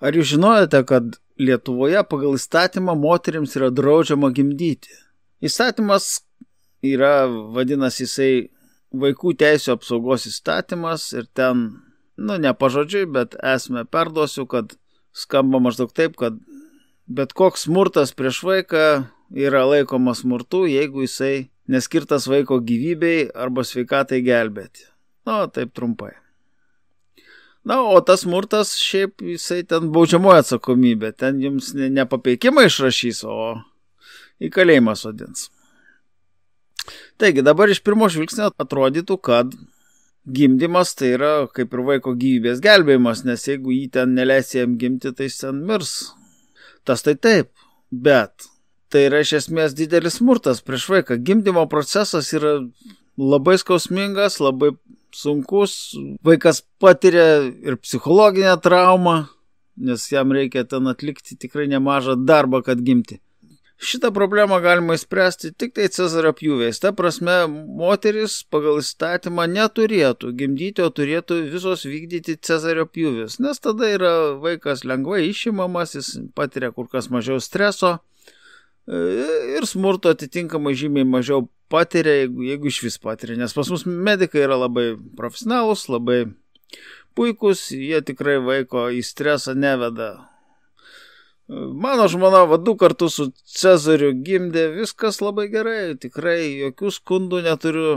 Ar jūs žinojate, kad Lietuvoje pagal įstatymą moterims yra draudžiama gimdyti? Įstatymas yra, vadinasi, jisai vaikų teisų apsaugos įstatymas ir ten, ne pažodžiui, bet esmę perduosiu, kad skamba maždaug taip, kad bet koks smurtas prieš vaiką yra laikomas smurtu, jeigu jisai neskirtas vaiko gyvybei arba sveikatai gelbėti. Taip trumpai. O tas smurtas šiaip jisai ten baudžiamoji atsakomybė, ten jums ne papeikimą išrašys, o į kalėjimą sodins. Taigi, dabar iš pirmo žvilgsnio atrodytų, kad gimdymas tai yra kaip ir vaiko gyvybės gelbėjimas, nes jeigu jį ten neleisi jam gimti, tai jis ten mirs. Tas tai taip, bet tai yra iš esmės didelis smurtas prieš vaiką. Gimdymo procesas yra labai skausmingas, labai sunkus. Vaikas patiria ir psichologinę traumą, nes jam reikia ten atlikti tikrai nemažą darbą, kad gimti. Šitą problemą galima išspręsti tik tai cezario pjūviais. Ta prasme, moteris pagal įstatymą neturėtų gimdyti, o turėtų visos vykdyti cezario pjūvius, nes tada yra vaikas lengvai išimamas, jis patiria kur kas mažiau streso ir smurto atitinkamai žymiai mažiau patiria, jeigu iš vis patiria, nes pas mus medikai yra labai profesionalūs, labai puikus, jie tikrai vaiko į stresą neveda. Mano žmona 2 kartus su cezariu gimdė, viskas labai gerai, tikrai jokių skundų neturiu.